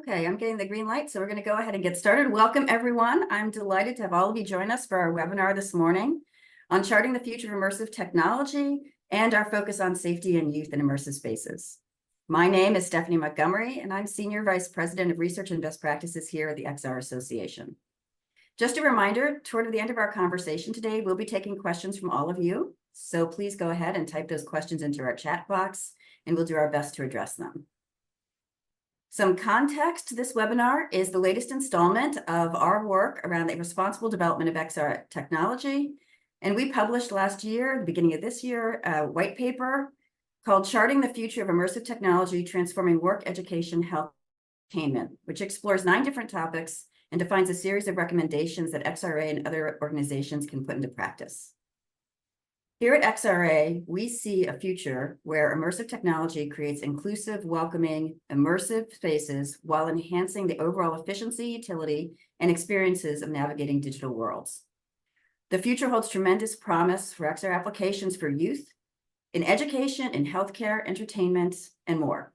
Okay, I'm getting the green light, so we're going to go ahead and get started. Welcome, everyone. I'm delighted to have all of you join us for our webinar this morning on charting the future of immersive technology and our focus on safety and youth in immersive spaces. My name is Stephanie Montgomery, and I'm Senior Vice President of Research and Best Practices here at the XR Association. Just a reminder, toward the end of our conversation today, we'll be taking questions from all of you. So please go ahead and type those questions into our chat box, and we'll do our best to address them. Some context, this webinar is the latest installment of our work around the responsible development of XR technology. And we published last year, the beginning of this year, a white paper called Charting the Future of Immersive Technology, Transforming Work, Education, Health, and Entertainment, which explores 9 different topics and defines a series of recommendations that XRA and other organizations can put into practice. Here at XRA, we see a future where immersive technology creates inclusive, welcoming, immersive spaces while enhancing the overall efficiency, utility, and experiences of navigating digital worlds. The future holds tremendous promise for XR applications for youth, in education, in healthcare, entertainment, and more.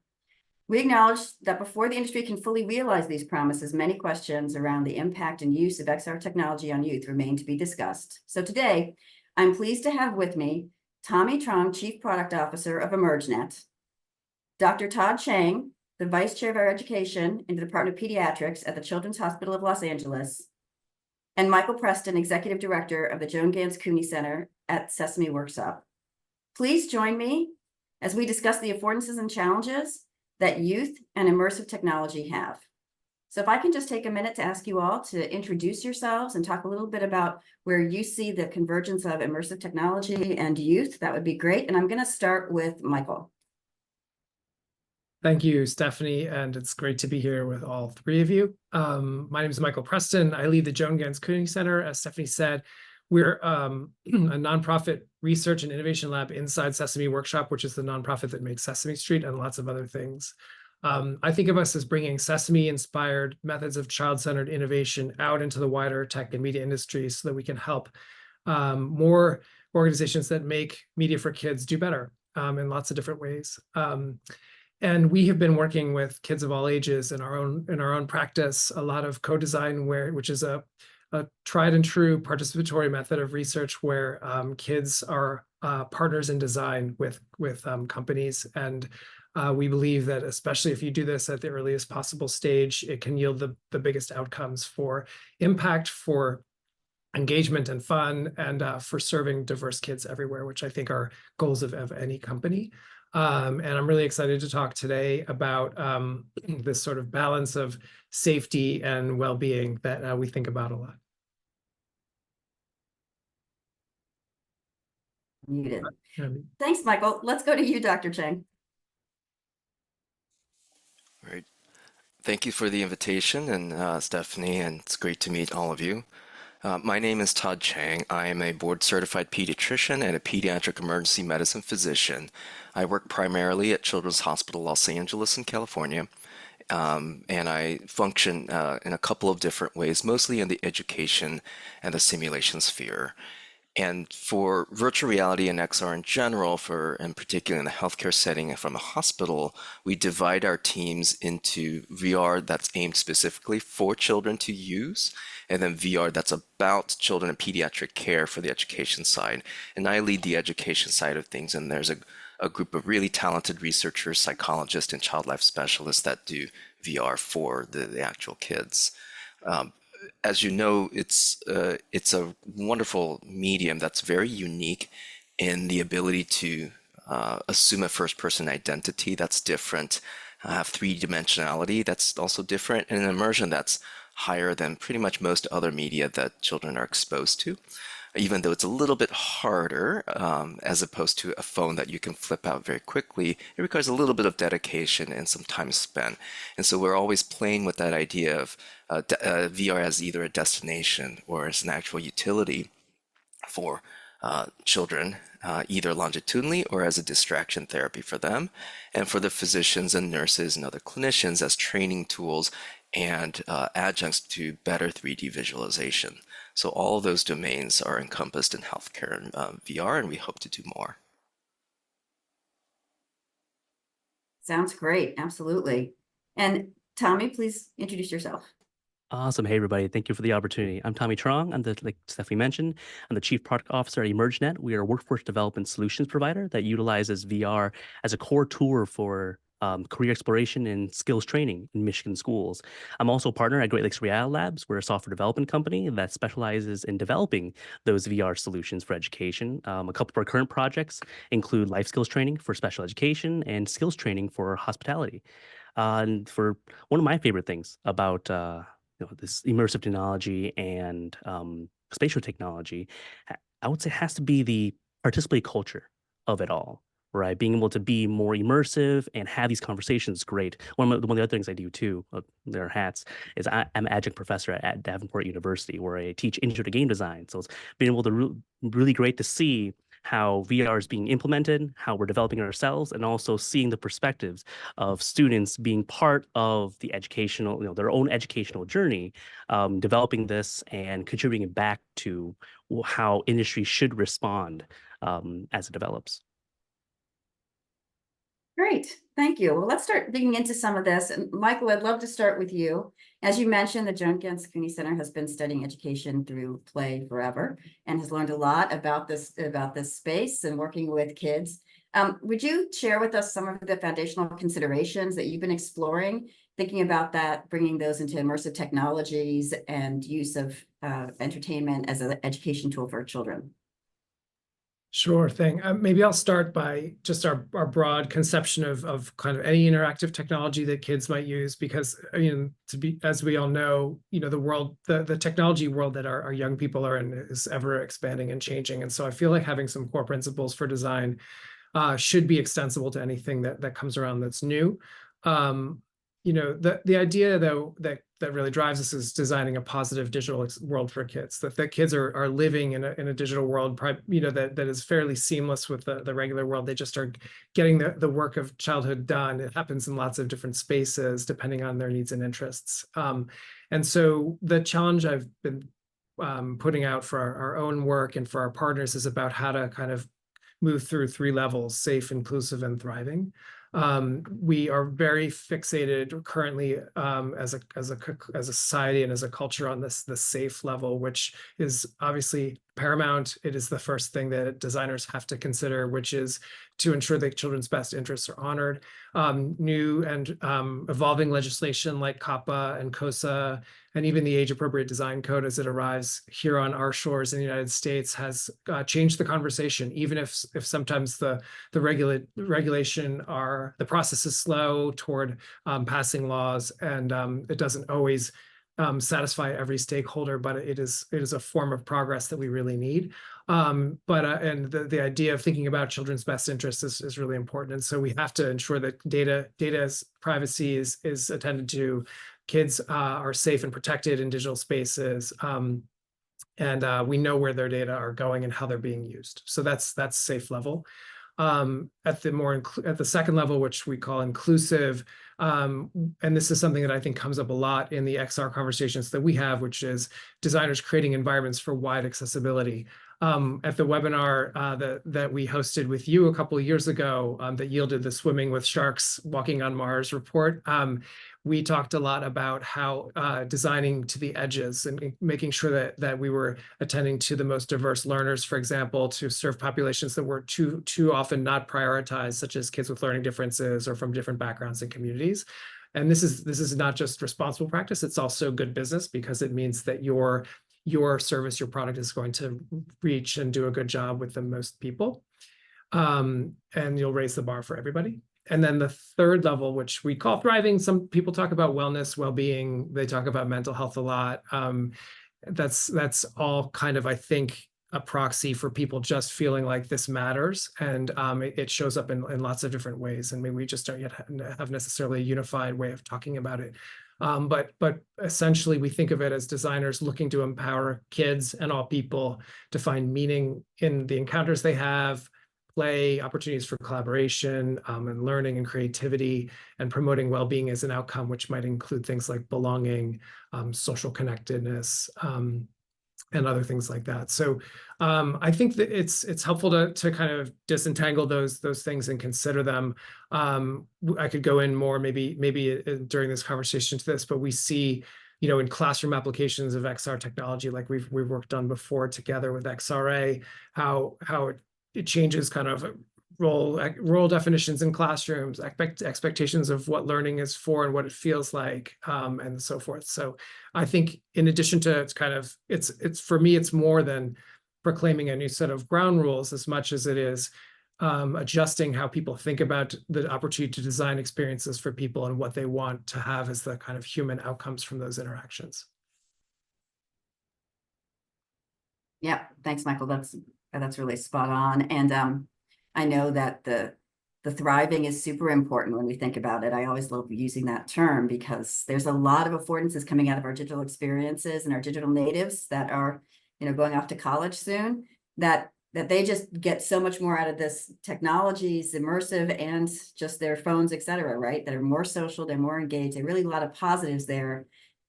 We acknowledge that before the industry can fully realize these promises, many questions around the impact and use of XR technology on youth remain to be discussed. So today, I'm pleased to have with me Truong, Chief Product Officer of EmergeNET, Dr. Todd Chang, the Vice Chair of our Education in the Department of Pediatrics at the Children's Hospital of Los Angeles, and Michael Preston, Executive Director of the Joan Ganz Cooney Center at Sesame Workshop. Please join me as we discuss the affordances and challenges that youth and immersive technology have. So if I can just take a minute to ask you all to introduce yourselves and talk a little bit about where you see the convergence of immersive technology and youth, that would be great. And I'm going to start with Michael. Thank you, Stephanie, and it's great to be here with all 3 of you. My name is Michael Preston. I lead the Joan Ganz Cooney Center. As Stephanie said, we're a nonprofit research and innovation lab inside Sesame Workshop, which is the nonprofit that makes Sesame Street and lots of other things. I think of us as bringing Sesame-inspired methods of child-centered innovation out into the wider tech and media industry so that we can help more organizations that make media for kids do better in lots of different ways. And we have been working with kids of all ages in our own practice, a lot of co-design, which is a tried and true participatory method of research where kids are partners in design with companies. And we believe that especially if you do this at the earliest possible stage, it can yield the biggest outcomes for impact, for engagement and fun, and for serving diverse kids everywhere, which I think are goals of any company. And I'm really excited to talk today about this sort of balance of safety and well-being that we think about a lot. Muted. Thanks, Michael. Let's go to you, Dr. Chang. Great. Thank you for the invitation, and Stephanie, and it's great to meet all of you. My name is Todd Chang. I am a board-certified pediatrician and a pediatric emergency medicine physician. I work primarily at Children's Hospital Los Angeles in California, and I function in a couple of different ways, mostly in the education and the simulation sphere. And for virtual reality and XR in general, and particularly in the healthcare setting and from a hospital, we divide our teams into VR that's aimed specifically for children to use, and then VR that's about children and pediatric care for the education side. And I lead the education side of things, and there's a group of really talented researchers, psychologists, and child life specialists that do VR for the actual kids. As you know, it's a wonderful medium that's very unique in the ability to assume a first-person identity that's different, have 3-dimensionality that's also different, and an immersion that's higher than pretty much most other media that children are exposed to, even though it's a little bit harder as opposed to a phone that you can flip out very quickly. It requires a little bit of dedication and some time spent. And so we're always playing with that idea of VR as either a destination or as an actual utility for children, either longitudinally or as a distraction therapy for them, and for the physicians and nurses and other clinicians as training tools and adjuncts to better 3D visualization. So all of those domains are encompassed in healthcare and VR, and we hope to do more. Sounds great. Absolutely. And Tommy, please introduce yourself. Awesome. Hey, everybody. Thank you for the opportunity. I'm Tommy Truong. Like Stephanie mentioned, I'm the Chief Product Officer at EmergeNET. We are a workforce development solutions provider that utilizes VR as a core tool for career exploration and skills training in Michigan schools. I'm also a partner at Great Lakes Reality Labs. We're a software development company that specializes in developing those VR solutions for education. A couple of our current projects include life skills training for special education and skills training for hospitality. And for one of my favorite things about this immersive technology and spatial technology, I would say has to be the participatory culture of it all, right? Being able to be more immersive and have these conversations is great. One of the other things I do too, their hats, is I'm an adjunct professor at Davenport University where I teach intro to game design. So it's been able to really great to see how VR is being implemented, how we're developing it ourselves, and also seeing the perspectives of students being part of the educational, their own educational journey, developing this and contributing back to how industry should respond as it develops. Great, thank you. Well, let's start digging into some of this. And Michael, I'd love to start with you. As you mentioned, the Joan Ganz Cooney Center has been studying education through play forever and has learned a lot about this space and working with kids. Would you share with us some of the foundational considerations that you've been exploring, thinking about that, bringing those into immersive technologies and use of entertainment as an education tool for children? Sure thing. Maybe I'll start by just our broad conception of kind of any interactive technology that kids might use, because as we all know, the technology world that our young people are in is ever expanding and changing. And so I feel like having some core principles for design should be extensible to anything that comes around that's new. The idea though that really drives us is designing a positive digital world for kids, that kids are living in a digital world, that is fairly seamless with the regular world. They just are getting the work of childhood done. It happens in lots of different spaces depending on their needs and interests. And so the challenge I've been putting out for our own work and for our partners is about how to kind of move through 3 levels: safe, inclusive, and thriving. We are very fixated currently as a society and as a culture on the safe level, which is obviously paramount. It is the first thing that designers have to consider, which is to ensure that children's best interests are honored. New and evolving legislation like COPPA and COSA, and even the age-appropriate design code as it arrives here on our shores in the United States has changed the conversation, even if sometimes the regulation the process is slow toward passing laws, and it doesn't always satisfy every stakeholder, but it is a form of progress that we really need. And the idea of thinking about children's best interests is really important. And so we have to ensure that data's privacy is attended to. Kids are safe and protected in digital spaces. And we know where their data are going and how they're being used. So that's safe level. At the second level, which we call inclusive, and this is something that I think comes up a lot in the XR conversations that we have, which is designers creating environments for wide accessibility. At the webinar that we hosted with you a couple of years ago that yielded the Swimming with Sharks, Walking on Mars report, we talked a lot about how designing to the edges and making sure that we were attending to the most diverse learners, for example, to serve populations that were too often not prioritized, such as kids with learning differences or from different backgrounds and communities. And this is not just responsible practice, it's also good business, because it means that your service, your product is going to reach and do a good job with the most people. And you'll raise the bar for everybody. And then the third level, which we call thriving, some people talk about wellness, well-being, they talk about mental health a lot. That's all kind of, I think, a proxy for people just feeling like this matters. And it shows up in lots of different ways. And maybe we just don't yet have necessarily a unified way of talking about it. But essentially, we think of it as designers looking to empower kids and all people to find meaning in the encounters they have, play, opportunities for collaboration, and learning and creativity, and promoting well-being as an outcome, which might include things like belonging, social connectedness, and other things like that. So I think that it's helpful to kind of disentangle those things and consider them. I could go in more maybe during this conversation to this, but we see, in classroom applications of XR technology, like we've worked on before together with XRA, how it changes kind of role definitions in classrooms, expectations of what learning is for and what it feels like, and so forth. So I think in addition to it's for me, it's more than proclaiming a new set of ground rules as much as it is adjusting how people think about the opportunity to design experiences for people and what they want to have as the kind of human outcomes from those interactions. Yeah, thanks, Michael. That's really spot on. And I know that the thriving is super important when we think about it. I always love using that term because there's a lot of affordances coming out of our digital experiences and our digital natives that are, going off to college soon, that they just get so much more out of this technologies, immersive, and just their phones, et cetera, right? That are more social, they're more engaged. There are really a lot of positives there.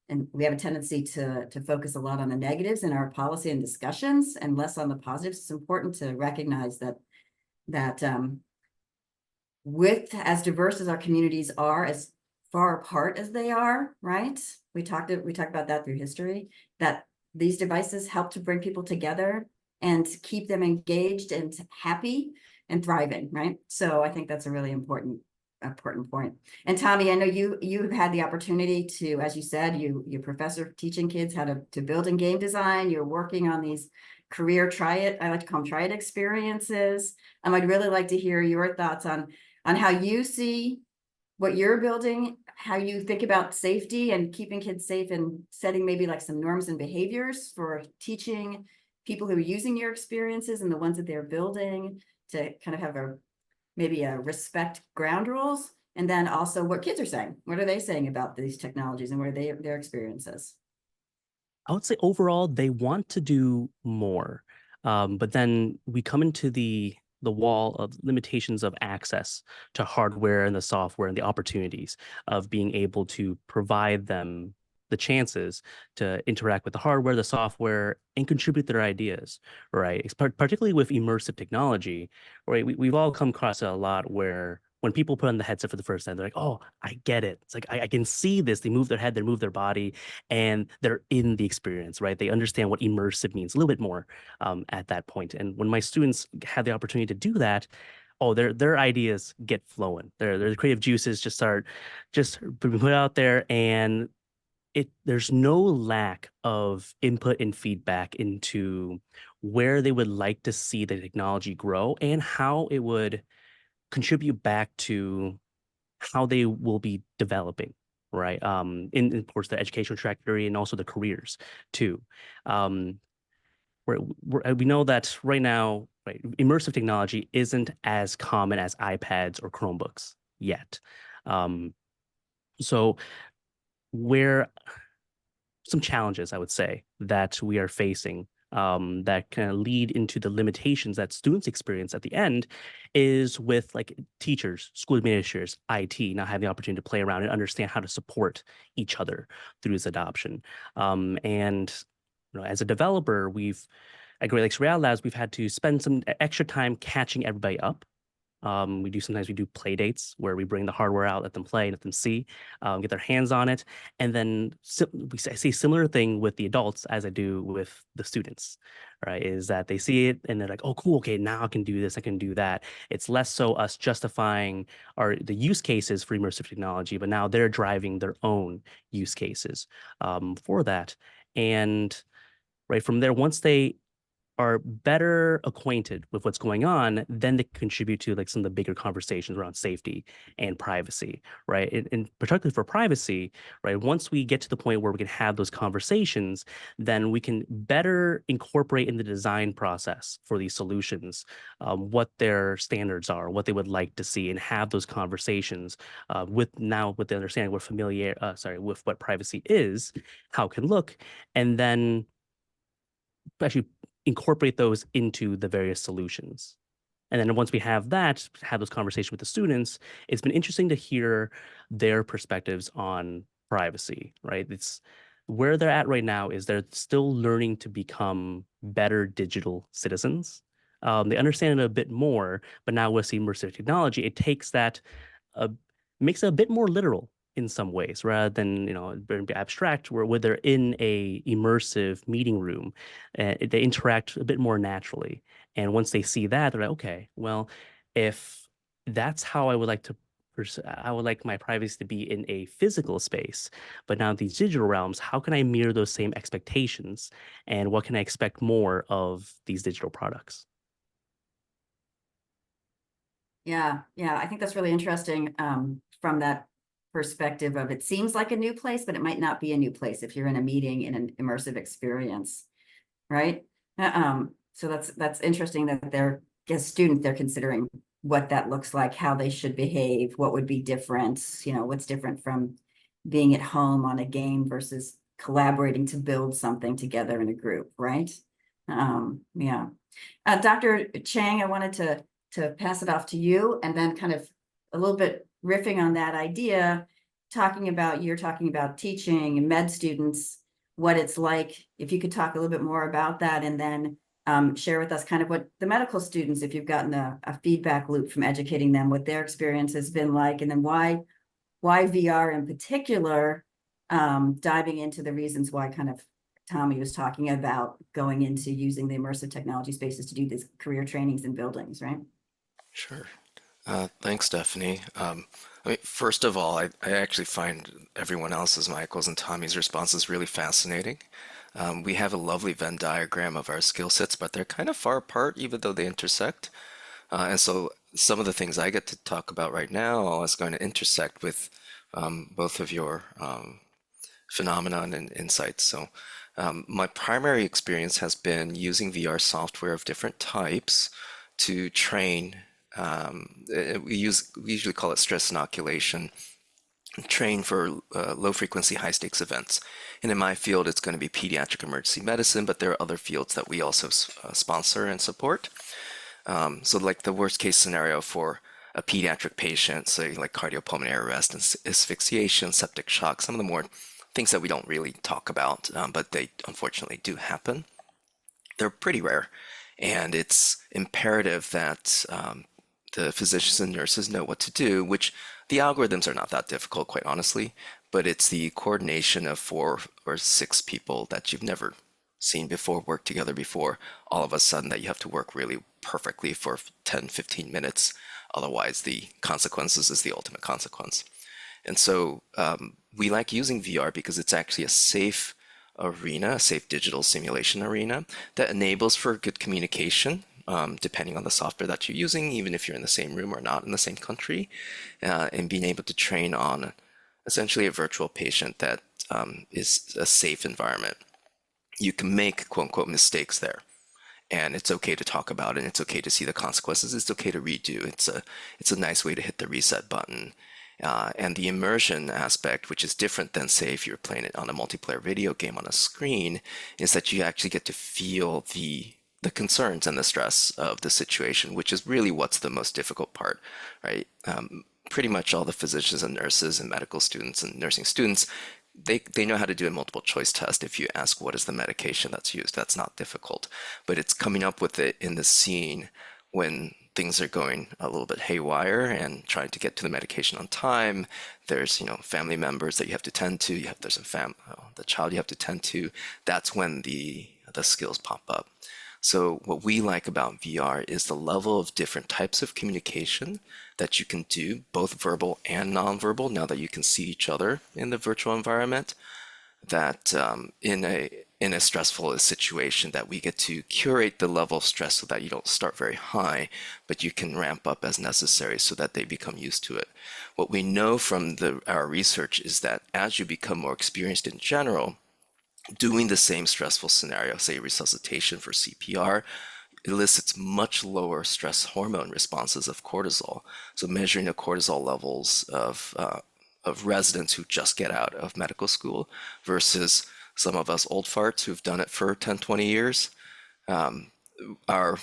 And we have a tendency to focus a lot on the negatives in our policy and discussions and less on the positives. It's important to recognize that with as diverse as our communities are, as far apart as they are, right? We talked about that through history, that these devices help to bring people together and keep them engaged and happy and thriving, right? So I think that's a really important point. And Tommy, I know you've had the opportunity to, as you said, you're professor teaching kids how to build in game design. You're working on these career I like to call them try it experiences. I'd really like to hear your thoughts on how you see what you're building, how you think about safety and keeping kids safe and setting maybe like some norms and behaviors for teaching people who are using your experiences and the ones that they're building to kind of have maybe a respect ground rules, and then also what kids are saying. What are they saying about these technologies and what are their experiences? I would say overall they want to do more, but then we come into the wall of limitations of access to hardware and the software and the opportunities of being able to provide them the chances to interact with the hardware, the software, and contribute their ideas, right? Particularly with immersive technology, right? We've all come across it a lot where when people put on the headset for the first time, they're like, oh, I get it. It's like, I can see this. They move their head, they move their body, and they're in the experience, right? They understand what immersive means a little bit more at that point. And when my students had the opportunity to do that, oh, their ideas get flowing. Their creative juices just put out there, and there's no lack of input and feedback into where they would like to see the technology grow and how it would contribute back to how they will be developing, right? In of course, the educational trajectory and also the careers too. We know that right now, right, immersive technology isn't as common as iPads or Chromebooks yet. So where some challenges, I would say, that we are facing that kind of lead into the limitations that students experience at the end is with like teachers, school administrators, IT, not having the opportunity to play around and understand how to support each other through this adoption. And as a developer, at Great Lakes Reality Labs, we've had to spend some extra time catching everybody up. Sometimes we do play dates where we bring the hardware out, let them play, let them see, get their hands on it. And then I see a similar thing with the adults as I do with the students, right? Is that they see it and they're like, oh, cool. Okay, now I can do this. I can do that. It's less so us justifying the use cases for immersive technology, but now they're driving their own use cases for that. And right from there, once they are better acquainted with what's going on, then they contribute to like some of the bigger conversations around safety and privacy, right? And particularly for privacy, right? Once we get to the point where we can have those conversations, then we can better incorporate in the design process for these solutions what their standards are, what they would like to see, and have those conversations with the understanding with what privacy is, how it can look, and then actually incorporate those into the various solutions. And then once we have those conversations with the students, it's been interesting to hear their perspectives on privacy, right? where they're at right now is they're still learning to become better digital citizens. They understand it a bit more, but now with immersive technology, it takes that, makes it a bit more literal in some ways, rather than very abstract. Where they're in a immersive meeting room, they interact a bit more naturally. And once they see that, they're like, okay, well, if that's how I would like to. I would like my privacy to be in a physical space, but now these digital realms, how can I mirror those same expectations? And what can I expect more of these digital products? Yeah, I think that's really interesting from that perspective of it seems like a new place, but it might not be a new place if you're in a meeting in an immersive experience, right? So that's interesting that they're, as students, they're considering what that looks like, how they should behave, what would be different, what's different from being at home on a game versus collaborating to build something together in a group, right? Yeah. Dr. Chang, I wanted to pass it off to you, and then kind of a little bit riffing on that idea, you're talking about teaching med students, what it's like, if you could talk a little bit more about that, and then share with us kind of what the medical students, if you've gotten a feedback loop from educating them, what their experience has been like, and then why VR in particular, diving into the reasons why kind of Tommy was talking about going into using the immersive technology spaces to do these career trainings and buildings, right? Sure. Thanks, Stephanie. First of all, I actually find everyone else's, Michael's and Tommy's responses really fascinating. We have a lovely Venn diagram of our skill sets, but they're kind of far apart, even though they intersect. And so some of the things I get to talk about right now is going to intersect with both of your phenomenon and insights. So my primary experience has been using VR software of different types to train. We usually call it stress inoculation, train for low frequency, high stakes events. And in my field, it's going to be pediatric emergency medicine, but there are other fields that we also sponsor and support. So like the worst case scenario for a pediatric patient, say like cardiopulmonary arrest and asphyxiation, septic shock, some of the more things that we don't really talk about, but they unfortunately do happen. They're pretty rare, and it's imperative that the physicians and nurses know what to do, which the algorithms are not that difficult, quite honestly, but it's the coordination of 4 or 6 people that you've never seen before, worked together before, all of a sudden that you have to work really perfectly for 10, 15 minutes. Otherwise, the consequences is the ultimate consequence. And so we like using VR because it's actually a safe arena, a safe digital simulation arena that enables for good communication, depending on the software that you're using, even if you're in the same room or not in the same country, and being able to train on essentially a virtual patient that is a safe environment. You can make quote unquote mistakes there, and it's okay to talk about it, and it's okay to see the consequences. It's okay to redo. It's a nice way to hit the reset button. And the immersion aspect, which is different than, say, if you're playing it on a multiplayer video game on a screen, is that you actually get to feel the concerns and the stress of the situation, which is really what's the most difficult part, right? Pretty much all the physicians and nurses and medical students and nursing students, they know how to do a multiple choice test. If you ask what is the medication that's used, that's not difficult. But it's coming up with it in the scene when things are going a little bit haywire and trying to get to the medication on time. There's, family members that you have to tend to. There's the child you have to tend to. That's when the skills pop up. So what we like about VR is the level of different types of communication that you can do, both verbal and nonverbal, now that you can see each other in the virtual environment, that in a stressful situation, that we get to curate the level of stress so that you don't start very high, but you can ramp up as necessary so that they become used to it. What we know from our research is that as you become more experienced in general, doing the same stressful scenario, say resuscitation for CPR, elicits much lower stress hormone responses of cortisol. So measuring the cortisol levels of residents who just get out of medical school versus some of us old farts who've done it for 10, 20 years, our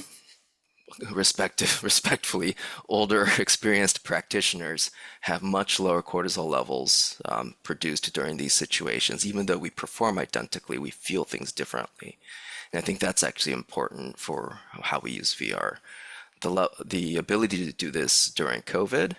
respectfully, older experienced practitioners have much lower cortisol levels produced during these situations. Even though we perform identically, we feel things differently. And I think that's actually important for how we use VR. The ability to do this during COVID,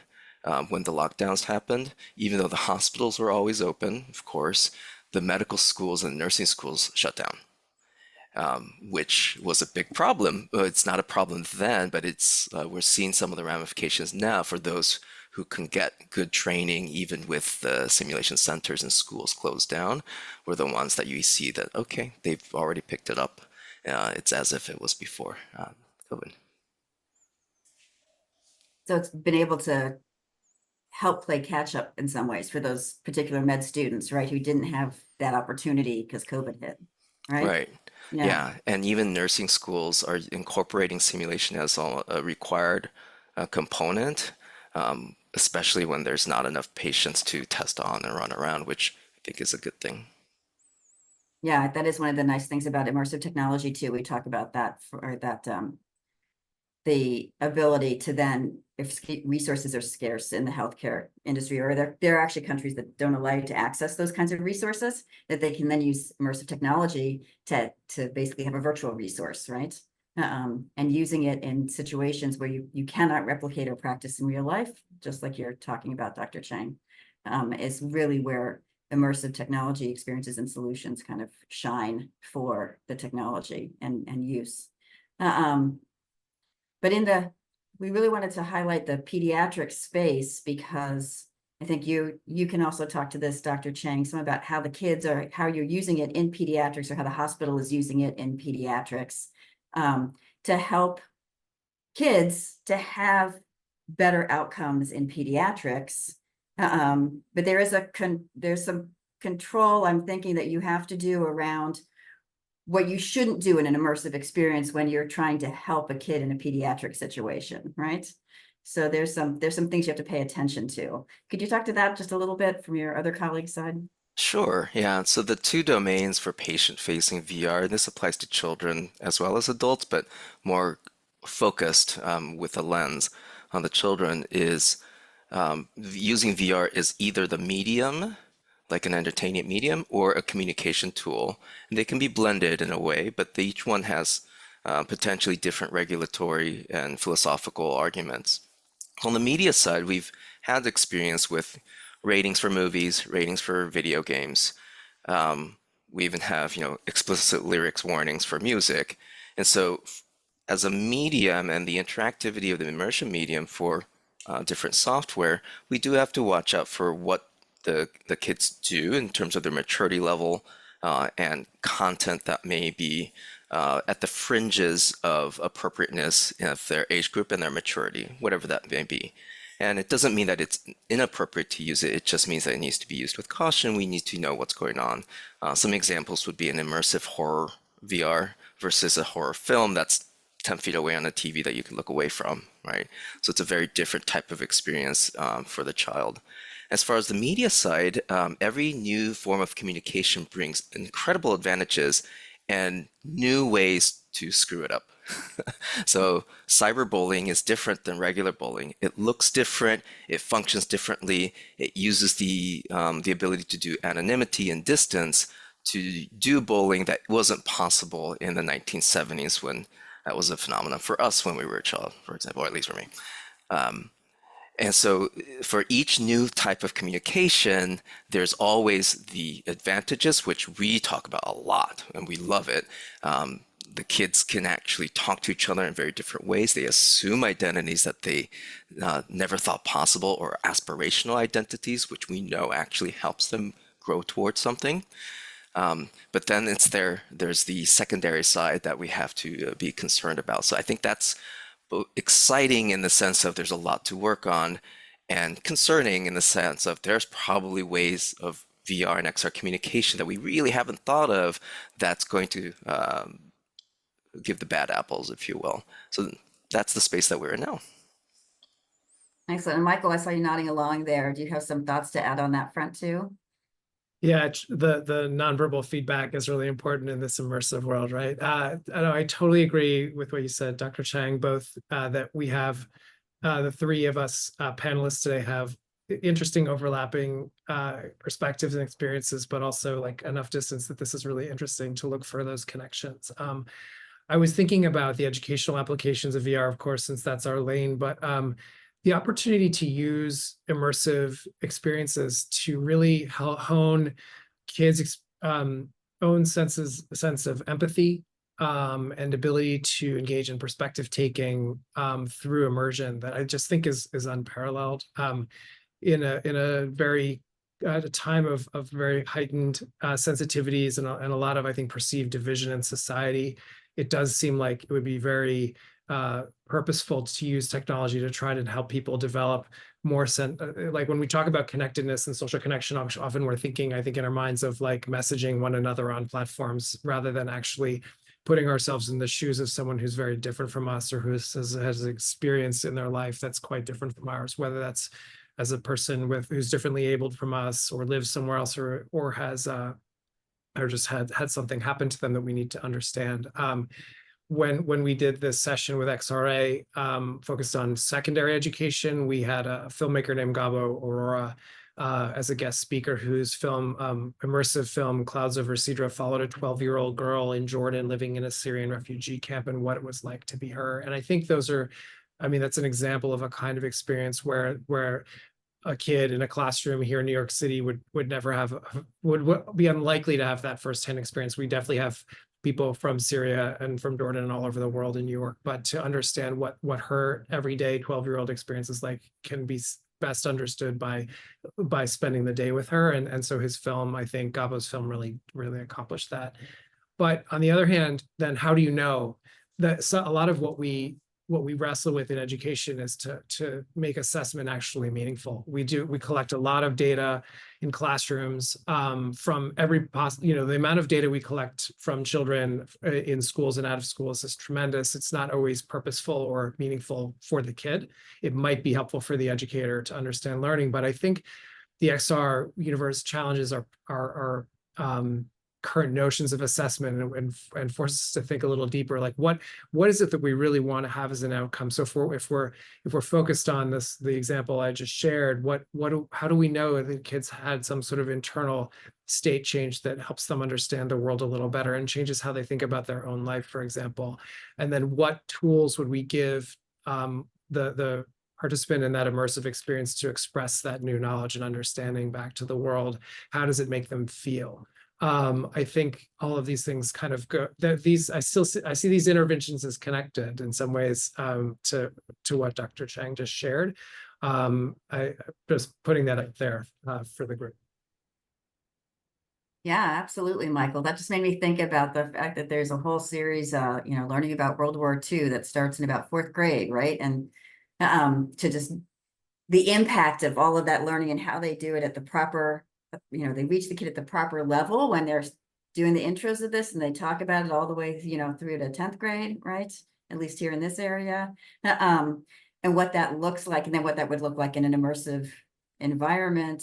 when the lockdowns happened, even though the hospitals were always open, of course, the medical schools and nursing schools shut down, which was a big problem. It's not a problem then, but we're seeing some of the ramifications now for those who can get good training, even with the simulation centers and schools closed down, were the ones that you see that, okay, they've already picked it up. It's as if it was before COVID. So it's been able to help play catch up in some ways for those particular med students, right, who didn't have that opportunity because COVID hit, right? Right. Yeah. And even nursing schools are incorporating simulation as a required component, especially when there's not enough patients to test on and run around, which I think is a good thing. Yeah, that is one of the nice things about immersive technology too. We talk about that the ability to then, if resources are scarce in the healthcare industry, or there are actually countries that don't allow you to access those kinds of resources, that they can then use immersive technology to basically have a virtual resource, right? And using it in situations where you cannot replicate or practice in real life, just like you're talking about, Dr. Chang, is really where immersive technology experiences and solutions kind of shine for the technology and use. But we really wanted to highlight the pediatric space because I think you can also talk to this, Dr. Chang, some about how the kids are, how you're using it in pediatrics, or how the hospital is using it in pediatrics, to help kids to have better outcomes in pediatrics. But there's some control I'm thinking that you have to do around what you shouldn't do in an immersive experience when you're trying to help a kid in a pediatric situation, right? So there's some things you have to pay attention to. Could you talk to that just a little bit from your other colleagues' side? Sure, yeah. So the two domains for patient-facing VR, and this applies to children as well as adults, but more focused with a lens on the children, is using VR is either the medium, like an entertainment medium, or a communication tool. And they can be blended in a way, but each one has potentially different regulatory and philosophical arguments. On the media side, we've had experience with ratings for movies, ratings for video games. We even have, explicit lyrics warnings for music. And so as a medium and the interactivity of the immersion medium for different software, we do have to watch out for what the kids do in terms of their maturity level and content that may be at the fringes of appropriateness of their age group and their maturity, whatever that may be. And it doesn't mean that it's inappropriate to use it. It just means that it needs to be used with caution. We need to know what's going on. Some examples would be an immersive horror VR versus a horror film that's 10 feet away on a TV that you can look away from, right? So it's a very different type of experience for the child. As far as the media side, every new form of communication brings incredible advantages and new ways to screw it up. So cyberbullying is different than regular bullying. It looks different, it functions differently, it uses the ability to do anonymity and distance to do bullying that wasn't possible in the 1970s when that was a phenomenon for us when we were a child, for example, or at least for me. And so for each new type of communication, there's always the advantages, which we talk about a lot, and we love it. The kids can actually talk to each other in very different ways. They assume identities that they never thought possible, or aspirational identities, which we know actually helps them grow towards something. But then there's the secondary side that we have to be concerned about. So I think that's exciting in the sense of there's a lot to work on, and concerning in the sense of there's probably ways of VR and XR communication that we really haven't thought of that's going to give the bad apples, if you will. So that's the space that we're in now. Excellent. And Michael, I saw you nodding along there. Do you have some thoughts to add on that front too? Yeah, the nonverbal feedback is really important in this immersive world, right? I totally agree with what you said, Dr. Chang, both that we have the three of us panelists today have interesting overlapping perspectives and experiences, but also like enough distance that this is really interesting to look for those connections. I was thinking about the educational applications of VR, of course, since that's our lane, but the opportunity to use immersive experiences to really hone kids' own sense of empathy and ability to engage in perspective taking through immersion that I just think is unparalleled in a very at a time of very heightened sensitivities and a lot of, I think, perceived division in society. It does seem like it would be very purposeful to use technology to try to help people develop more like when we talk about connectedness and social connection, often we're thinking, I think, in our minds of like messaging one another on platforms rather than actually putting ourselves in the shoes of someone who's very different from us or who has experience in their life that's quite different from ours, whether that's as a person who's differently abled from us or lives somewhere else or has or just had something happen to them that we need to understand. When we did this session with XRA focused on secondary education, we had a filmmaker named Gabo Aurora as a guest speaker whose immersive film Clouds Over Sidra followed a 12-year-old girl in Jordan living in a Syrian refugee camp and what it was like to be her. And I think that's an example of a kind of experience where a kid in a classroom here in New York City would be unlikely to have that firsthand experience. We definitely have people from Syria and from Jordan and all over the world in New York, but to understand what her everyday 12-year-old experience is like can be best understood by spending the day with her. And so his film, I think Gabo's film really accomplished that. But on the other hand, then how do you know that a lot of what we wrestle with in education is to make assessment actually meaningful. We collect a lot of data in classrooms from the amount of data we collect from children in schools and out of schools is tremendous. It's not always purposeful or meaningful for the kid. It might be helpful for the educator to understand learning, but I think the XR universe challenges our current notions of assessment and forces us to think a little deeper, like what is it that we really want to have as an outcome. So if we're focused on the example I just shared, how do we know that kids had some sort of internal state change that helps them understand the world a little better and changes how they think about their own life, for example? And then what tools would we give the participant in that immersive experience to express that new knowledge and understanding back to the world? How does it make them feel? I think all of these things kind of go I see these interventions as connected in some ways to what Dr. Chang just shared. I just putting that up there for the group. Yeah, absolutely, Michael. That just made me think about the fact that there's a whole series, learning about World War II that starts in about 4th grade, right? And to just the impact of all of that learning and how they do it at the proper, they reach the kid at the proper level when they're doing the intros of this and they talk about it all the way, through to 10th grade, right? At least here in this area. And what that looks like, and then what that would look like in an immersive environment,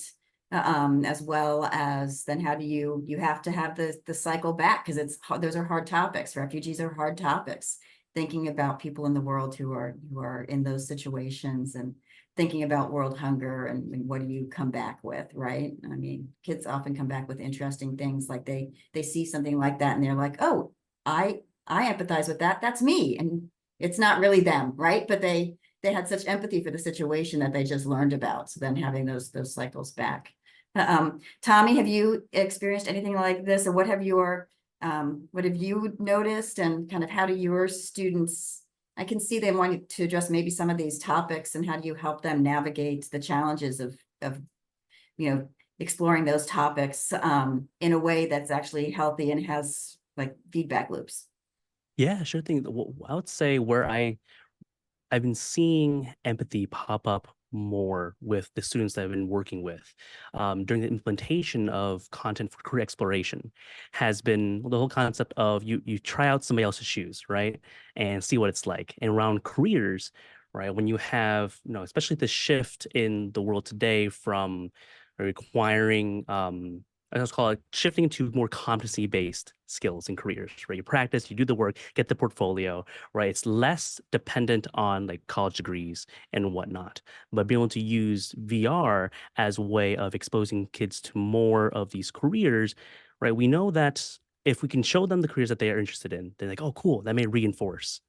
as well as then how do you have to have the cycle back, because those are hard topics. Refugees are hard topics. Thinking about people in the world who are in those situations and thinking about world hunger and what do you come back with, right? I mean, kids often come back with interesting things, like they see something like that and they're like, oh, I empathize with that. That's me. And it's not really them, right? But they had such empathy for the situation that they just learned about. So then having those cycles back. Tommy, have you experienced anything like this, or what have you noticed, and kind of how do your students, I can see they want to address maybe some of these topics, and how do you help them navigate the challenges of exploring those topics in a way that's actually healthy and has like feedback loops? Yeah, sure thing. I would say where I've been seeing empathy pop up more with the students that I've been working with during the implementation of content for career exploration has been the whole concept of you try out somebody else's shoes, right, and see what it's like. And around careers, right, when you have, especially the shift in the world today from requiring let's call it shifting to more competency-based skills and careers, right? You practice, you do the work, get the portfolio, right? It's less dependent on like college degrees and whatnot, but being able to use VR as a way of exposing kids to more of these careers, right? We know that if we can show them the careers that they are interested in, they're like, oh, cool, that may reinforce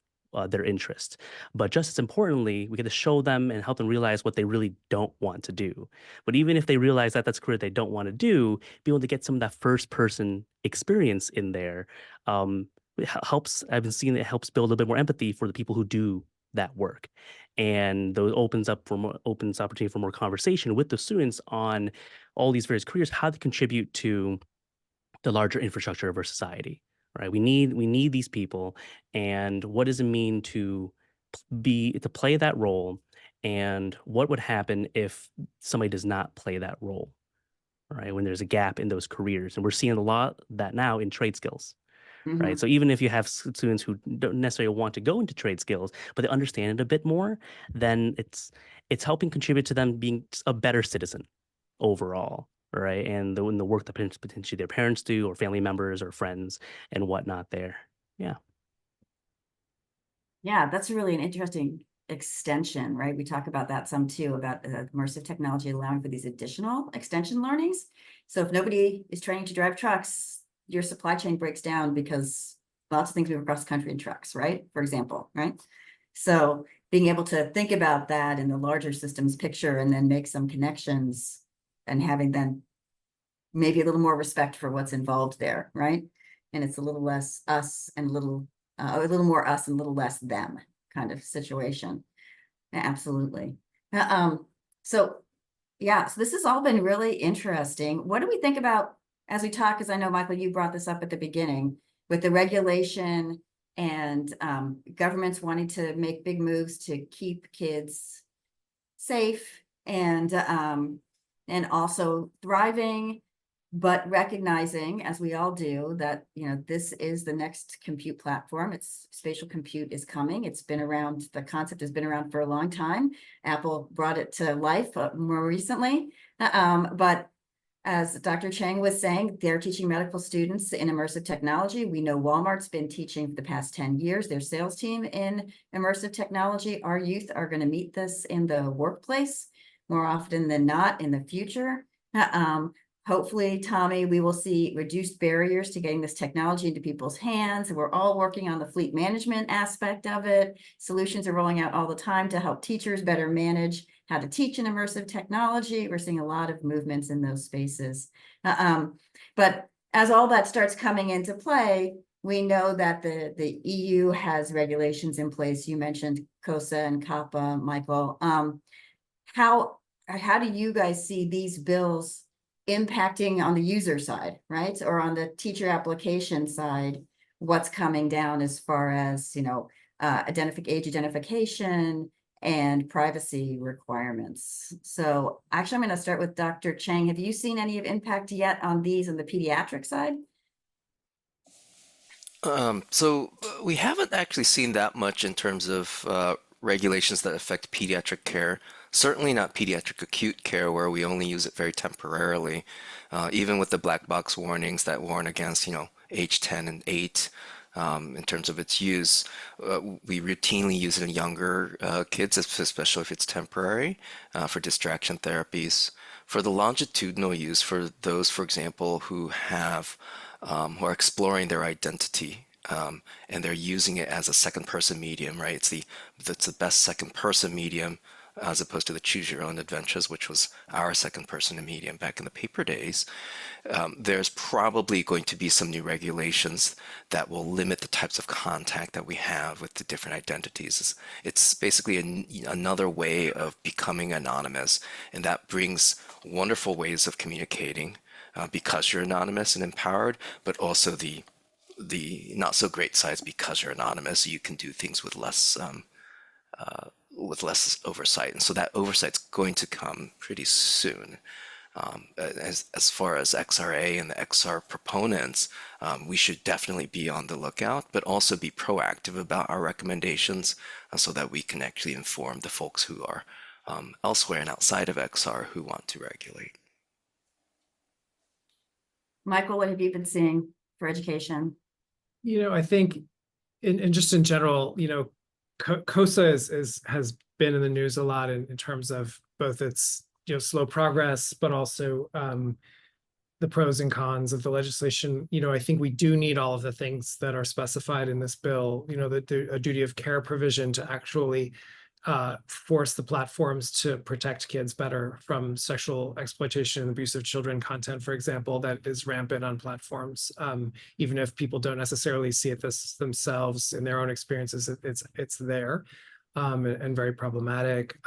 their interest. But just as importantly, we get to show them and help them realize what they really don't want to do. But even if they realize that that's a career they don't want to do, be able to get some of that first person experience in there helps. I've been seeing it helps build a bit more empathy for the people who do that work, and those opens opportunity for more conversation with the students on all these various careers, how they contribute to the larger infrastructure of our society, right? We need these people, and what does it mean to play that role, and what would happen if somebody does not play that role, right? When there's a gap in those careers, and we're seeing a lot of that now in trade skills, right? Mhm. So even if you have students who don't necessarily want to go into trade skills, but they understand it a bit more, then it's helping contribute to them being a better citizen overall, right? And in the work that potentially their parents do, or family members, or friends, and whatnot. There, yeah. Yeah, that's really an interesting extension, right? We talk about that some too, about immersive technology allowing for these additional extension learnings. So if nobody is training to drive trucks, your supply chain breaks down because lots of things move across the country in trucks, right? For example, right? So being able to think about that in the larger systems picture and then make some connections and having then maybe a little more respect for what's involved there, right? And it's a little less us and a little more us and a little less them kind of situation. Absolutely. So yeah, so this has all been really interesting. What do we think about as we talk, because I know, Michael, you brought this up at the beginning with the regulation and governments wanting to make big moves to keep kids safe and also thriving, but recognizing, as we all do, that this is the next compute platform. It's spatial compute is coming. It's been around. The concept has been around for a long time. Apple brought it to life more recently, but as Dr. Chang was saying, they're teaching medical students in immersive technology. We know Walmart's been teaching for the past 10 years, their sales team in immersive technology. Our youth are going to meet this in the workplace more often than not in the future. Hopefully, Tommy, we will see reduced barriers to getting this technology into people's hands. We're all working on the fleet management aspect of it. Solutions are rolling out all the time to help teachers better manage how to teach in immersive technology. We're seeing a lot of movements in those spaces. But as all that starts coming into play, we know that the EU has regulations in place. You mentioned COSA and COPPA, Michael. How do you guys see these bills impacting on the user side, right? Or on the teacher application side, what's coming down as far as, age identification and privacy requirements. So actually, I'm going to start with Dr. Chang. Have you seen any of impact yet on these on the pediatric side? So we haven't actually seen that much in terms of regulations that affect pediatric care. Certainly not pediatric acute care, where we only use it very temporarily. Even with the black box warnings that warn against, age 10 and 8, in terms of its use, we routinely use it in younger kids, especially if it's temporary, for distraction therapies. For the longitudinal use, for those, for example, who are exploring their identity, and they're using it as a second person medium, right? It's the best second person medium, as opposed to the choose your own adventures, which was our second person medium back in the paper days. There's probably going to be some new regulations that will limit the types of contact that we have with the different identities. It's basically another way of becoming anonymous, and that brings wonderful ways of communicating, because you're anonymous and empowered, but also the not so great sides. Because you're anonymous, you can do things with less oversight, and so that oversight's going to come pretty soon. As far as XRA and the XR proponents, we should definitely be on the lookout, but also be proactive about our recommendations, so that we can actually inform the folks who are elsewhere and outside of XR who want to regulate. Michael, what have you been seeing for education? I think in just in general, COSA has been in the news a lot in terms of both its slow progress, but also the pros and cons of the legislation. I think we do need all of the things that are specified in this bill, a duty of care provision to actually force the platforms to protect kids better from sexual exploitation and abuse of children content, for example, that is rampant on platforms. Even if people don't necessarily see it themselves in their own experiences, it's there and very problematic.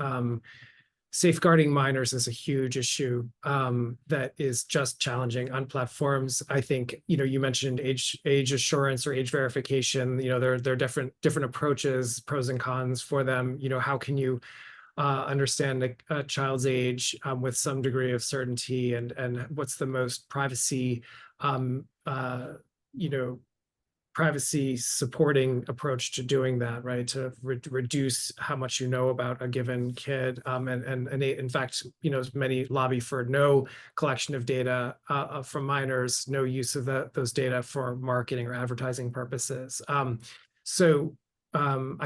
Safeguarding minors is a huge issue that is just challenging on platforms. I think, you mentioned age assurance or age verification. There are different approaches, pros and cons for them. How can you understand a child's age with some degree of certainty, and what's the most privacy privacy supporting approach to doing that, right? To reduce how much about a given kid. And in fact, many lobby for no collection of data from minors, no use of those data for marketing or advertising purposes. I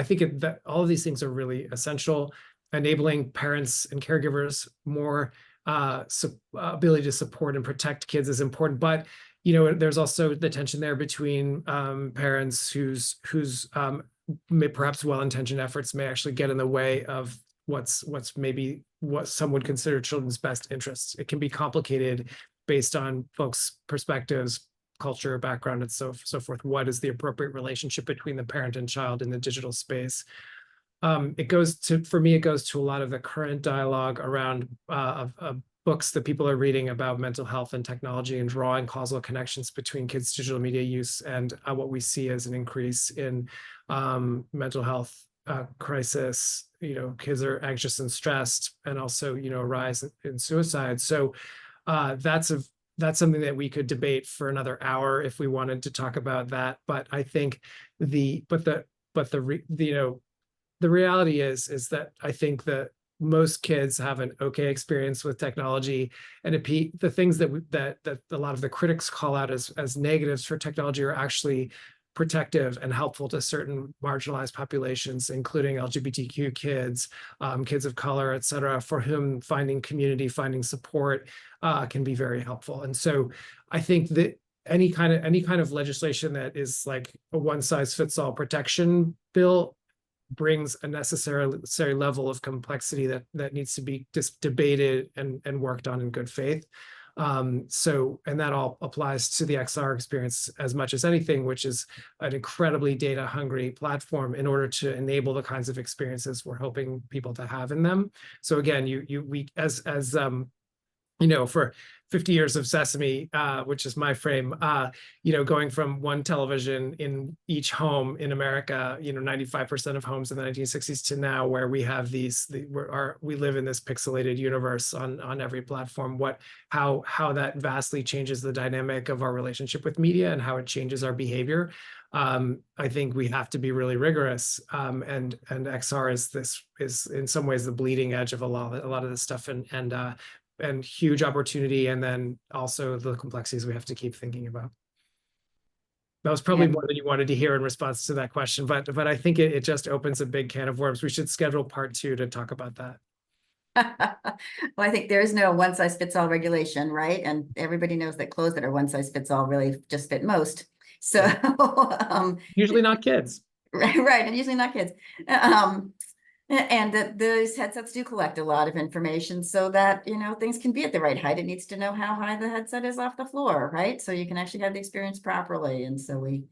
think that all of these things are really essential. Enabling parents and caregivers more ability to support and protect kids is important, but there's also the tension there between parents whose perhaps well-intentioned efforts may actually get in the way of what's maybe what some would consider children's best interests. It can be complicated based on folks' perspectives, culture, background, and so forth. What is the appropriate relationship between the parent and child in the digital space? For me, it goes to a lot of the current dialogue around books that people are reading about mental health and technology, and drawing causal connections between kids' digital media use and what we see as an increase in mental health crisis. Kids are anxious and stressed, and also a rise in suicide. So that's something that we could debate for another hour if we wanted to talk about that. But I think the reality is that I think that most kids have an okay experience with technology, and the things that a lot of the critics call out as negatives for technology are actually protective and helpful to certain marginalized populations, including LGBTQ kids, kids of color, et cetera, for whom finding community, finding support can be very helpful. And so I think that any kind of legislation that is like a one-size-fits-all protection bill brings a necessary level of complexity that needs to be debated and worked on in good faith. And that all applies to the XR experience as much as anything, which is an incredibly data hungry platform in order to enable the kinds of experiences we're hoping people to have in them. So again, for 50 years of Sesame, which is my frame, going from one television in each home in America, 95% of homes in the 1960s, to now where we have we live in this pixelated universe on every platform. How that vastly changes the dynamic of our relationship with media and how it changes our behavior. I think we have to be really rigorous, and XR is in some ways the bleeding edge of a lot of this stuff, and huge opportunity, and then also the complexities we have to keep thinking about. That was probably more than you wanted to hear in response to that question, but I think it just opens a big can of worms. We should schedule part 2 to talk about that. Well, I think there is no one-size-fits-all regulation, right? And everybody knows that clothes that are one-size-fits-all really just fit most. So usually not kids. Right, and usually not kids. And that those headsets do collect a lot of information so that, things can be at the right height. It needs to know how high the headset is off the floor, right? So you can actually have the experience properly. And so we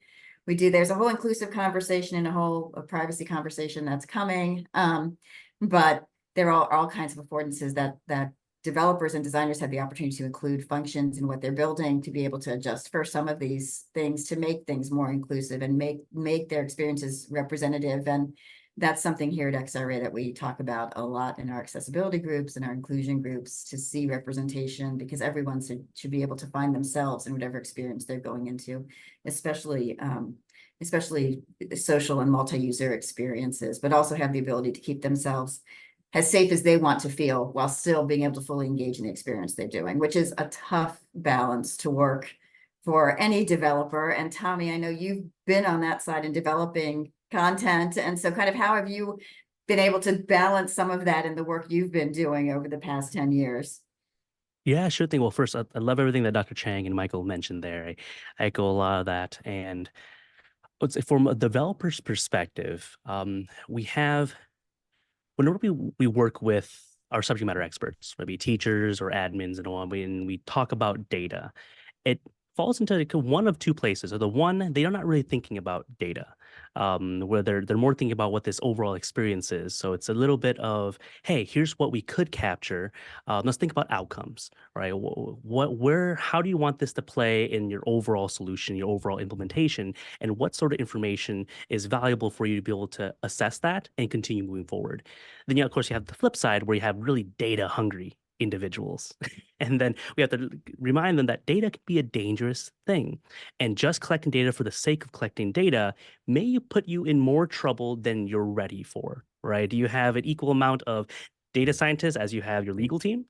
do, there's a whole inclusive conversation and a whole privacy conversation that's coming. But there are all kinds of affordances that developers and designers have the opportunity to include functions in what they're building, to be able to adjust for some of these things, to make things more inclusive and make their experiences representative. And that's something here at XRA that we talk about a lot in our accessibility groups and our inclusion groups, to see representation, because everyone should be able to find themselves in whatever experience they're going into, especially social and multi-user experiences, but also have the ability to keep themselves as safe as they want to feel while still being able to fully engage in the experience they're doing, which is a tough balance to work for any developer. And Tommy, I know you've been on that side in developing content. And so kind of how have you been able to balance some of that in the work you've been doing over the past 10 years? Yeah, sure thing. Well, first, I love everything that Dr. Chang and Michael mentioned there. I echo a lot of that. And let's say from a developer's perspective, we have, whenever we work with our subject matter experts, maybe teachers or admins and all, when we talk about data, it falls into like one of two places. Or the one, they are not really thinking about data, where they're more thinking about what this overall experience is. So it's a little bit of, hey, here's what we could capture. Let's think about outcomes, right? How do you want this to play in your overall solution, your overall implementation, and what sort of information is valuable for you to be able to assess that and continue moving forward? Then, of course, you have the flip side where you have really data hungry individuals. And then we have to remind them that data can be a dangerous thing. And just collecting data for the sake of collecting data may put you in more trouble than you're ready for, right? Do you have an equal amount of data scientists as you have your legal team?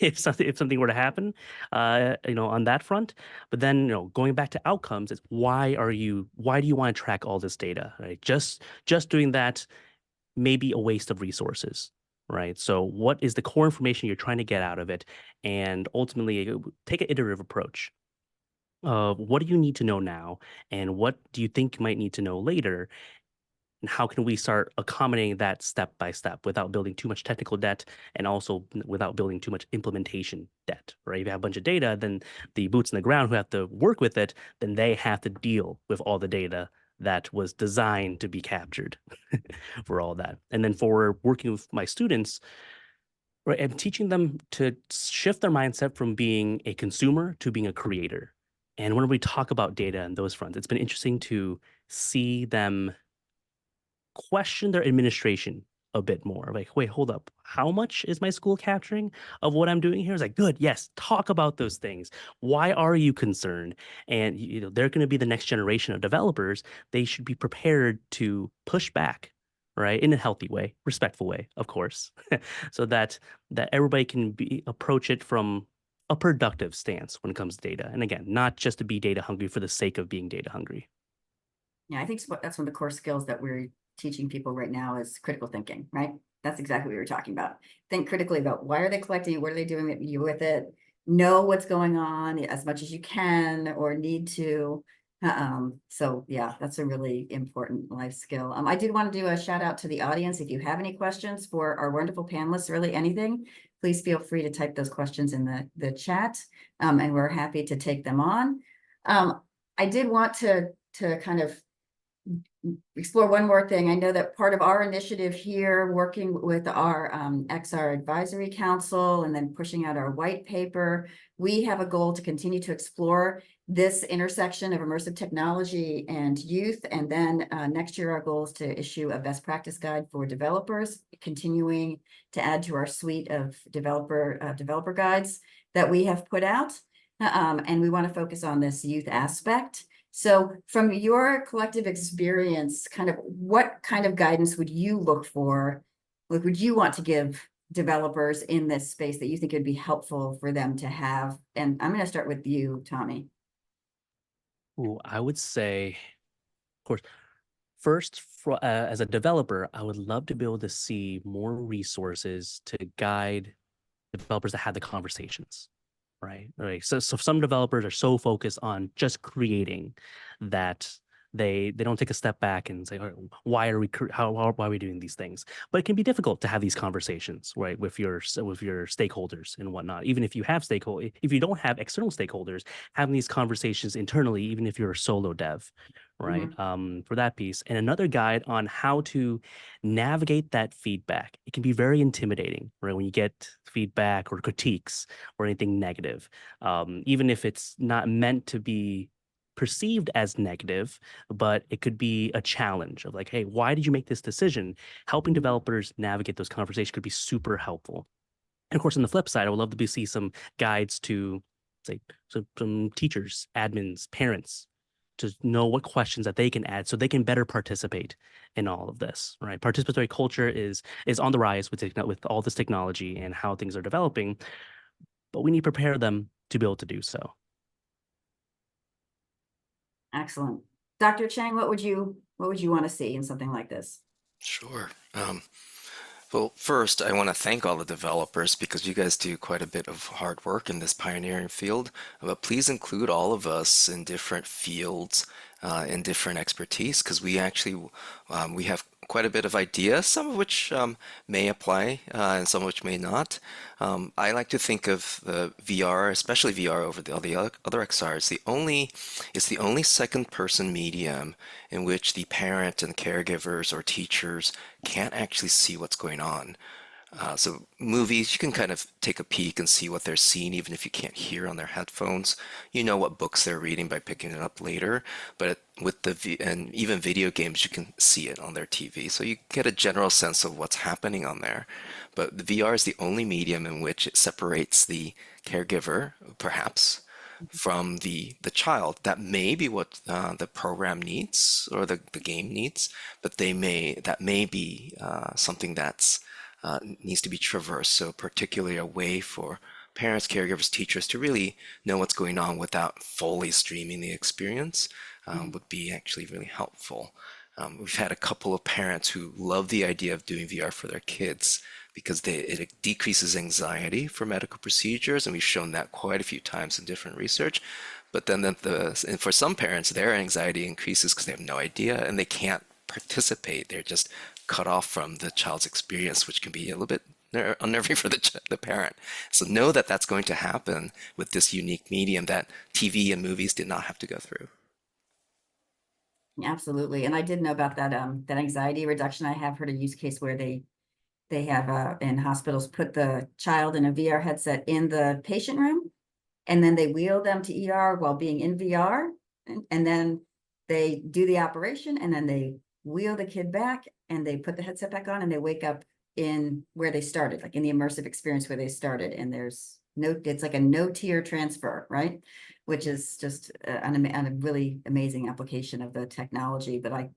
If something were to happen, on that front. But then, going back to outcomes, it's why do you want to track all this data, right? Just doing that may be a waste of resources, right? So what is the core information you're trying to get out of it? And ultimately, take an iterative approach. What do you need to know now? And what do you think you might need to know later? And how can we start accommodating that step by step without building too much technical debt and also without building too much implementation debt, right? If you have a bunch of data, then the boots on the ground who have to work with it, then they have to deal with all the data that was designed to be captured for all that. And then for working with my students, right, I'm teaching them to shift their mindset from being a consumer to being a creator. And when we talk about data and those fronts, it's been interesting to see them question their administration a bit more. Like, wait, hold up. How much is my school capturing of what I'm doing here? It's like, good, yes, talk about those things. Why are you concerned? And they're going to be the next generation of developers. They should be prepared to push back, right, in a healthy way, respectful way, of course, so that everybody can approach it from a productive stance when it comes to data. And again, not just to be data hungry for the sake of being data hungry. Yeah, I think that's one of the core skills that we're teaching people right now is critical thinking, right? That's exactly what we were talking about. Think critically about why are they collecting it? What are they doing with it? Know what's going on as much as you can or need to. So yeah, that's a really important life skill. I did want to do a shout out to the audience. If you have any questions for our wonderful panelists, really anything, please feel free to type those questions in the chat, and we're happy to take them on. I did want to kind of explore one more thing. I know that part of our initiative here, working with our XR Advisory Council and then pushing out our white paper, we have a goal to continue to explore this intersection of immersive technology and youth. And then next year, our goal is to issue a best practice guide for developers, continuing to add to our suite of developer guides that we have put out. And we want to focus on this youth aspect. So from your collective experience, kind of what kind of guidance would you look for? Like, would you want to give developers in this space that you think would be helpful for them to have? And I'm going to start with you, Tommy. Ooh, I would say, of course, first, as a developer, I would love to be able to see more resources to guide developers that have the conversations. Right. So some developers are so focused on just creating that they don't take a step back and say, why are we doing these things? But it can be difficult to have these conversations, right, with your stakeholders and whatnot. Even if you have if you don't have external stakeholders, having these conversations internally, even if you're a solo dev, right, for that piece. And another guide on how to navigate that feedback. It can be very intimidating, right, when you get feedback or critiques or anything negative, even if it's not meant to be perceived as negative, but it could be a challenge of like, hey, why did you make this decision? Helping developers navigate those conversations could be super helpful. And of course, on the flip side, I would love to see some guides to, say, some teachers, admins, parents, to know what questions that they can add so they can better participate in all of this, right? Participatory culture is on the rise with all this technology and how things are developing, but we need to prepare them to be able to do so. Excellent. Dr. Chang, what would you want to see in something like this? Sure. Well, first, I want to thank all the developers because you guys do quite a bit of hard work in this pioneering field. But please include all of us in different fields, in different expertise, because we actually we have quite a bit of ideas, some of which may apply and some of which may not. I like to think of the VR, especially VR over all the other XR, it's the only second-person medium in which the parent and caregivers or teachers can't actually see what's going on. So movies, you can kind of take a peek and see what they're seeing, even if you can't hear on their headphones. You know what books they're reading by picking it up later. But with and even video games, you can see it on their TV. So you get a general sense of what's happening on there. But the VR is the only medium in which it separates the caregiver, perhaps, from the child. That may be what the program needs or the game needs, but that may be something that's needs to be traversed. So particularly a way for parents, caregivers, teachers to really know what's going on without fully streaming the experience would be actually really helpful. We've had a couple of parents who love the idea of doing VR for their kids because it decreases anxiety for medical procedures, and we've shown that quite a few times in different research. But then and for some parents, their anxiety increases because they have no idea and they can't participate. They're just cut off from the child's experience, which can be a little bit unnerving for the parent. So know that that's going to happen with this unique medium that TV and movies did not have to go through. Absolutely. And I did know about that that anxiety reduction. I have heard a use case where they have in hospitals put the child in a VR headset in the patient room, and then they wheel them to ER while being in VR, and then they do the operation, and then they wheel the kid back and they put the headset back on and they wake up in where they started, like in the immersive experience where they started. And it's like a no tier transfer, right? Which is just a really amazing application of the technology. But I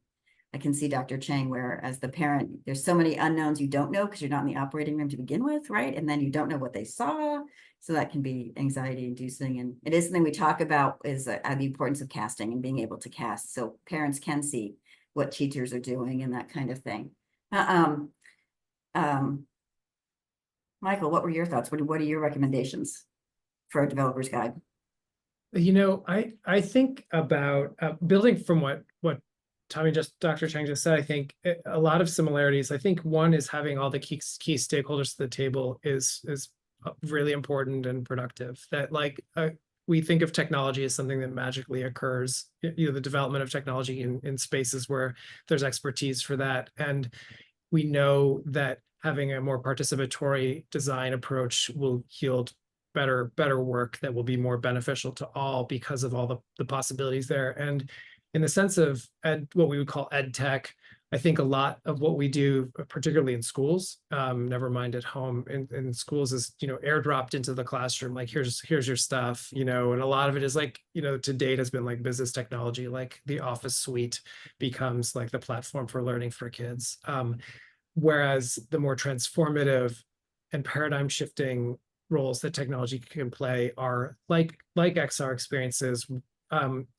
can see Dr. Chang, where as the parent, there's so many unknowns you don't know because you're not in the operating room to begin with, right? And then you don't know what they saw. So that can be anxiety inducing. And it is something we talk about is the importance of casting and being able to cast so parents can see what teachers are doing and that kind of thing. Michael, what were your thoughts? What are your recommendations for a developer's guide? I think about building from what Dr. Chang just said. I think a lot of similarities. I think one is having all the key stakeholders to the table is really important and productive. That we think of technology as something that magically occurs, the development of technology in spaces where there's expertise for that. And we know that having a more participatory design approach will yield better work that will be more beneficial to all because of all the possibilities there. And in the sense of what we would call ed tech, I think a lot of what we do, particularly in schools, never mind at home, in schools is, airdropped into the classroom. Like, here's your stuff, and a lot of it is to date has been like business technology, like the Office suite becomes like the platform for learning for kids. Whereas the more transformative and paradigm shifting roles that technology can play are like XR experiences.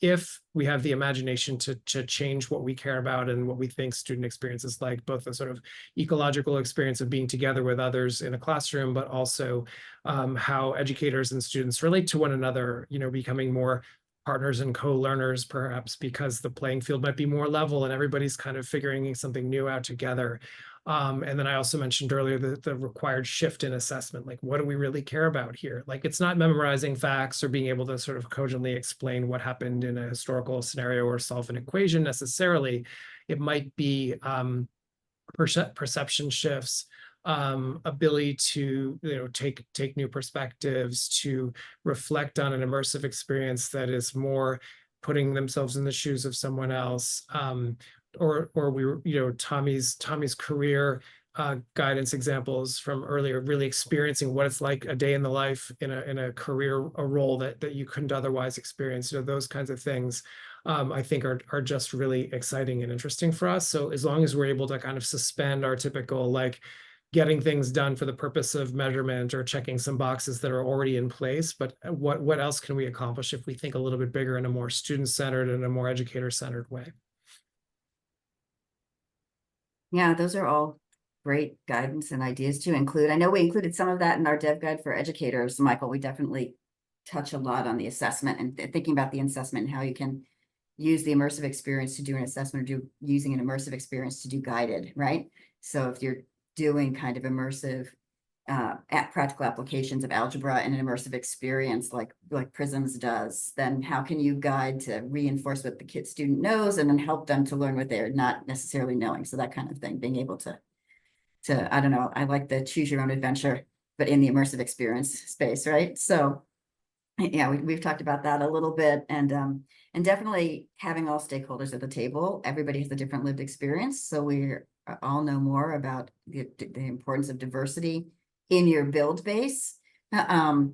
If we have the imagination to change what we care about and what we think student experience is like, both the sort of ecological experience of being together with others in a classroom, but also how educators and students relate to one another, becoming more partners and co-learners, perhaps because the playing field might be more level and everybody's kind of figuring something new out together. And then I also mentioned earlier the required shift in assessment, like what do we really care about here? Like it's not memorizing facts or being able to sort of cogently explain what happened in a historical scenario or solve an equation necessarily. It might be perception shifts, ability to take new perspectives, to reflect on an immersive experience that is more putting themselves in the shoes of someone else. Or Tommy's career guidance examples from earlier, really experiencing what it's like a day in the life in a career, a role that you couldn't otherwise experience. Those kinds of things I think are just really exciting and interesting for us. So as long as we're able to kind of suspend our typical getting things done for the purpose of measurement or checking some boxes that are already in place, but what else can we accomplish if we think a little bit bigger in a more student-centered and a more educator-centered way? Yeah, those are all great guidance and ideas to include. I know we included some of that in our dev guide for educators, Michael. We definitely touch a lot on the assessment and thinking about the assessment and how you can use the immersive experience to do an assessment or using an immersive experience to do guided, right? So if you're doing kind of immersive practical applications of algebra in an immersive experience like Prisms does, then how can you guide to reinforce what the student knows and then help them to learn what they're not necessarily knowing? So that kind of thing, being able to I don't know, I like the choose your own adventure, but in the immersive experience space, right? So yeah, we've talked about that a little bit, and definitely having all stakeholders at the table. Everybody has a different lived experience, so we all know more about the importance of diversity in your build base. But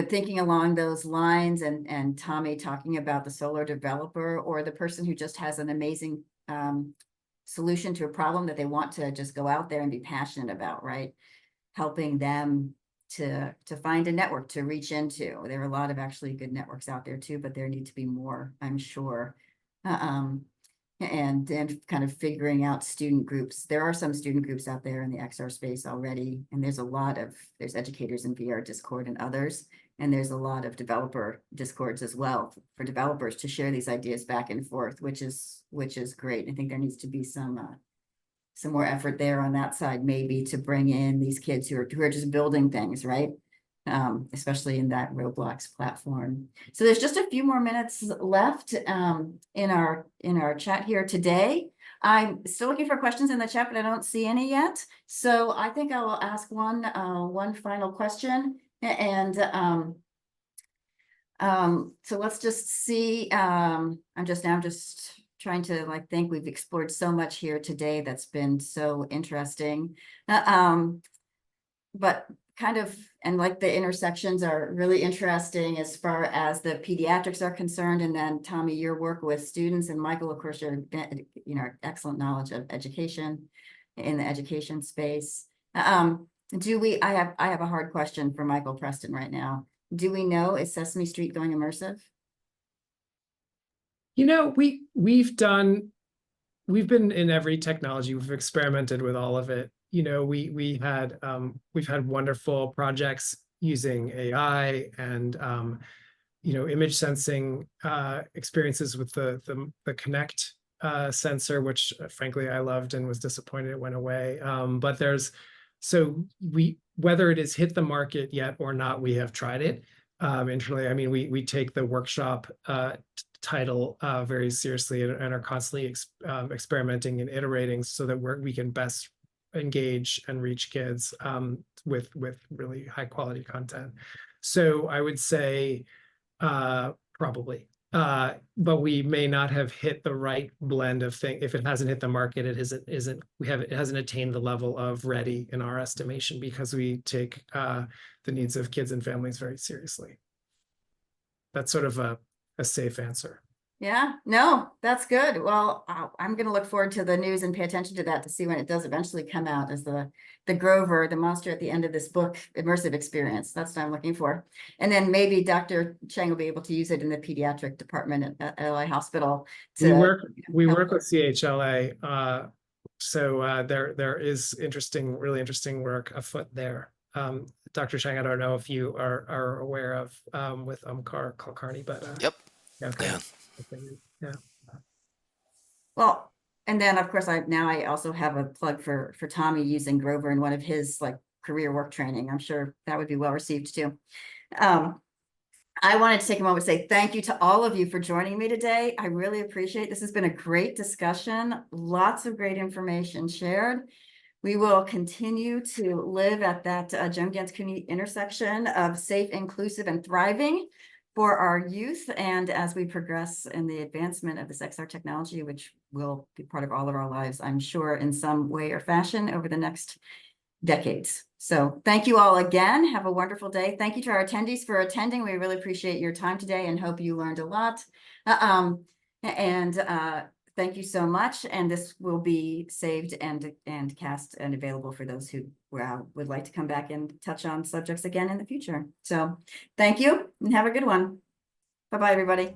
thinking along those lines, and Tommy talking about the solo developer or the person who just has an amazing solution to a problem that they want to just go out there and be passionate about, right? Helping them to find a network to reach into. There are a lot of actually good networks out there too, but there need to be more, I'm sure. And then kind of figuring out student groups. There are some student groups out there in the XR space already, and there's educators in VR Discord and others, and there's a lot of developer Discords as well for developers to share these ideas back and forth, which is great. I think there needs to be some more effort there on that side, maybe to bring in these kids who are just building things, right? Especially in that Roblox platform. So there's just a few more minutes left in our chat here today. I'm still looking for questions in the chat, but I don't see any yet. So I think I will ask one final question, and so let's just see. I'm just trying to think. We've explored so much here today that's been so interesting. But kind of, and the intersections are really interesting as far as the pediatrics are concerned. And then Tommy, your work with students, and Michael, of course, your excellent knowledge of education in the education space. I have a hard question for Michael Preston right now. Do we know, is Sesame Street going immersive? We've been in every technology. We've experimented with all of it. We've had wonderful projects using AI and image sensing experiences with the Connect sensor, which frankly I loved and was disappointed it went away. But whether it has hit the market yet or not, we have tried it internally. I mean, we take the workshop title very seriously and are constantly experimenting and iterating so that we can best engage and reach kids with really high quality content. So I would say probably, but we may not have hit the right blend of things. If it hasn't hit the market, it hasn't attained the level of ready in our estimation, because we take the needs of kids and families very seriously. That's sort of a safe answer. Yeah, no, that's good. Well, I'm going to look forward to the news and pay attention to that to see when it does eventually come out as the Grover, the monster at the end of this book, immersive experience. That's what I'm looking for. And then maybe Dr. Chang will be able to use it in the pediatric department at LA Hospital. We work with CHLA. So there is really interesting work afoot there. Dr. Chang, I don't know if you are aware of with Kulkarni, but yep. Okay. Yeah. Well, and then of course I also have a plug for Tommy using Grover in one of his career work training. I'm sure that would be well received too. I wanted to take a moment to say thank you to all of you for joining me today. I really appreciate it. This has been a great discussion. Lots of great information shared. We will continue to live at that Joan, Ganz, Cooney intersection of safe, inclusive, and thriving for our youth, and as we progress in the advancement of this XR technology, which will be part of all of our lives, I'm sure, in some way or fashion over the next decades. So thank you all again. Have a wonderful day. Thank you to our attendees for attending. We really appreciate your time today and hope you learned a lot. And thank you so much. And this will be saved and cast and available for those who would like to come back and touch on subjects again in the future. So thank you and have a good one. Bye-bye, everybody.